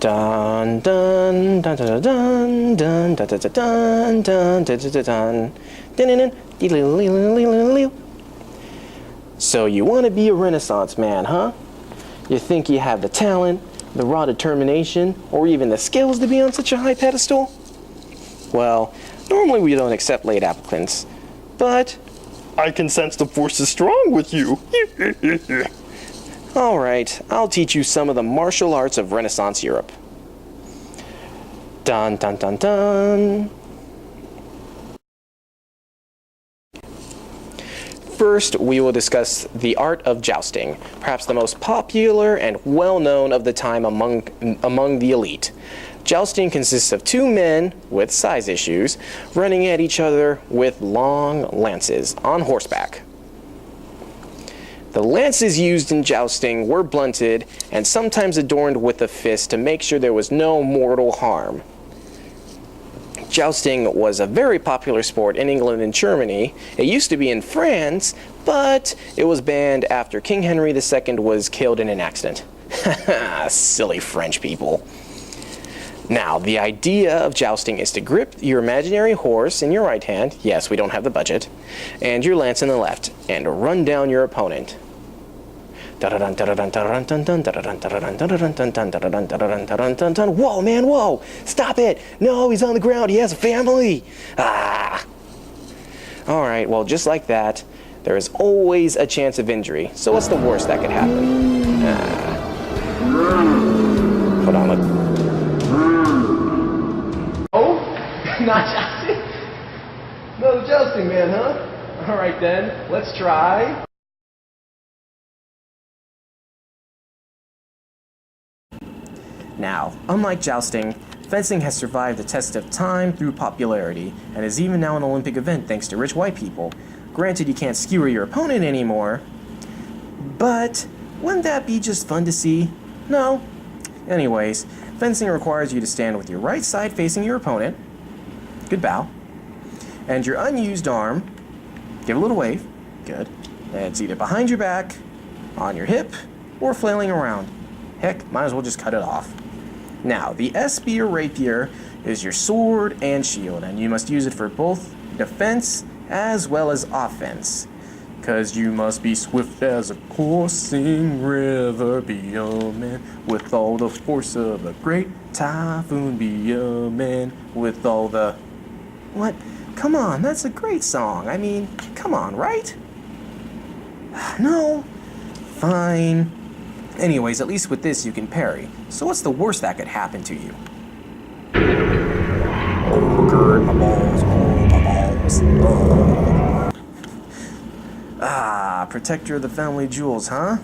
Dun dun dun dun dun dun dun dun dun dun dun dun dun. So you want to be a Renaissance man, huh? You think you have the talent, the raw determination, or even the skills to be on such a high pedestal? Well, normally we don't accept late applicants, but I can sense the force is strong with you. all right, I'll teach you some of the martial arts of Renaissance Europe. Dun dun dun dun. First, we will discuss the art of jousting, perhaps the most popular and well-known of the time among the elite. Jousting consists of two men with size issues running at each other with long lances on horseback. The lances used in jousting were blunted and sometimes adorned with a fist to make sure there was no mortal harm. Jousting was a very popular sport in England and Germany. It used to be in France, but it was banned after King Henry II was killed in an accident. Silly French people. Now, the idea of jousting is to grip your imaginary horse in your right hand, yes, we don't have the budget, and your lance in the left, and run down your opponent. Whoa, man, whoa! Stop it! No, he's on the ground, he has a family! Ah! Alright, well, just like that, there is always a chance of injury. So what's the worst that could happen? Hold on, look. Oh? Not jousting? No jousting, man, huh? Alright then, let's try. Now, unlike jousting, fencing has survived the test of time through popularity, and is even now an Olympic event thanks to rich white people. Granted, you can't skewer your opponent anymore, but wouldn't that be just fun to see? No. Anyways, fencing requires you to stand with your right side facing your opponent, good bow, and your unused arm, give a little wave, good, it's either behind your back, on your hip, or flailing around. Heck, might as well just cut it off. Now, the épée or rapier is your sword and shield, and you must use it for both defense as well as offense. 'Cause you must be swift as a coursing river, be a man with all the force of a great typhoon, be a man with all the... What? Come on, that's a great song. I mean, come on, right? No? Fine. Anyways, at least with this you can parry. So what's the worst that could happen to you? Oh, gird my balls, oh, my balls. Oh. Ah, protector of the family jewels, huh?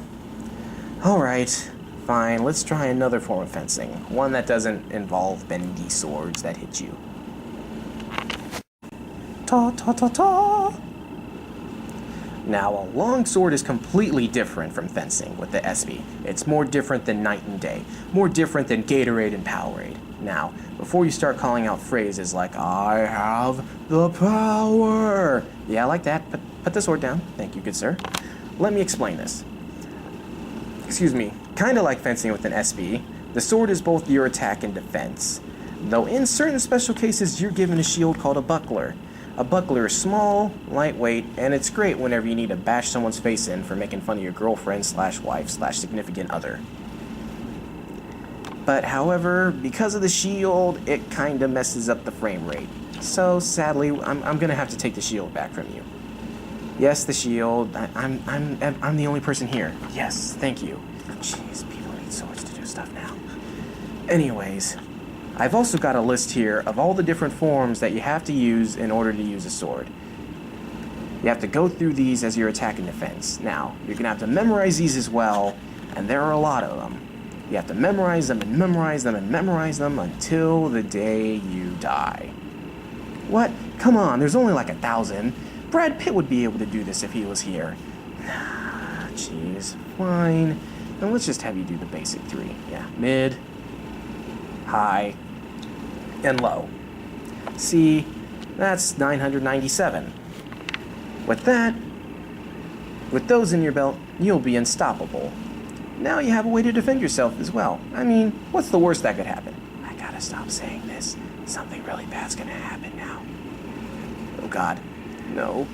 Alright, fine, let's try another form of fencing. One that doesn't involve bendy swords that hit you. Ta ta ta ta! Now, a long sword is completely different from fencing with the épée. It's more different than night and day. More different than Gatorade and Powerade. Now, before you start calling out phrases like, I have the power. Yeah, like that. Put the sword down. Thank you, good sir. Let me explain this. Excuse me. Kind of like fencing with an épée, the sword is both your attack and defense. Though in certain special cases, you're given a shield called a buckler. A buckler is small, lightweight, and it's great whenever you need to bash someone's face in for making fun of your girlfriend / wife / significant other. But however, because of the shield, it kinda messes up the frame rate. So sadly, I'm gonna have to take the shield back from you. Yes, the shield. I'm the only person here. Yes, thank you. Jeez, people need swords to do stuff now. Anyways, I've also got a list here of all the different forms that you have to use in order to use a sword. You have to go through these as your attack and defense. Now, you're going to have to memorize these as well, and there are a lot of them. You have to memorize them and memorize them and memorize them until the day you die. What? Come on, there's only like 1,000. Brad Pitt would be able to do this if he was here. Jeez, fine. Then let's just have you do the basic 3. Yeah, mid, high, and low. See, that's 997. With that, with those in your belt, you'll be unstoppable. Now you have a way to defend yourself as well. I mean, what's the worst that could happen? I gotta stop saying this. Something really bad's gonna happen now. Oh God, no.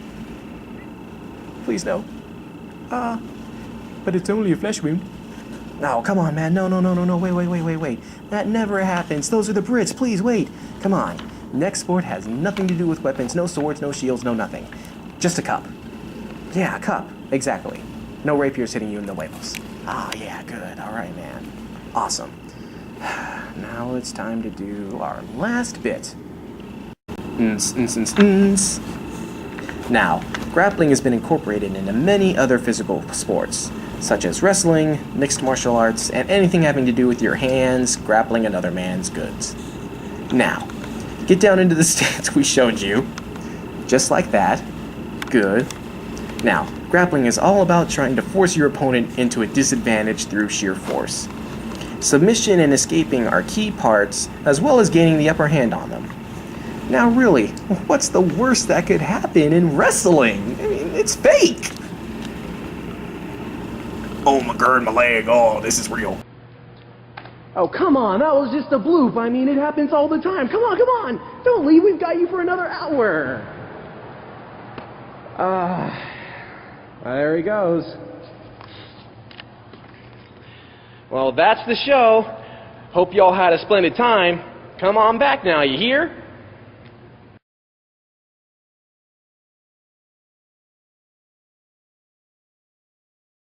Please no. But it's only a flesh wound. No, come on, man. No, wait. That never happens. Those are the Brits. Please, wait. Come on. Next sport has nothing to do with weapons. No swords, no shields, no nothing. Just a cup. Yeah, a cup. Exactly. No rapiers hitting you in the huevos. Ah, yeah, good. All right, man. Awesome. Now it's time to do our last bit. Now, grappling has been incorporated into many other physical sports, such as wrestling, mixed martial arts, and anything having to do with your hands grappling another man's goods. Now, get down into the stance we showed you. Just like that. Good. Now, grappling is all about trying to force your opponent into a disadvantage through sheer force. Submission and escaping are key parts, as well as gaining the upper hand on them. Now really, what's the worst that could happen in wrestling? I mean, it's fake! Oh, my god, my leg, oh, this is real. Oh, come on, that was just a bloop. I mean, it happens all the time. Come on, don't leave, we've got you for another hour. There he goes. Well, that's the show. Hope y'all had a splendid time. Come on back now, you hear?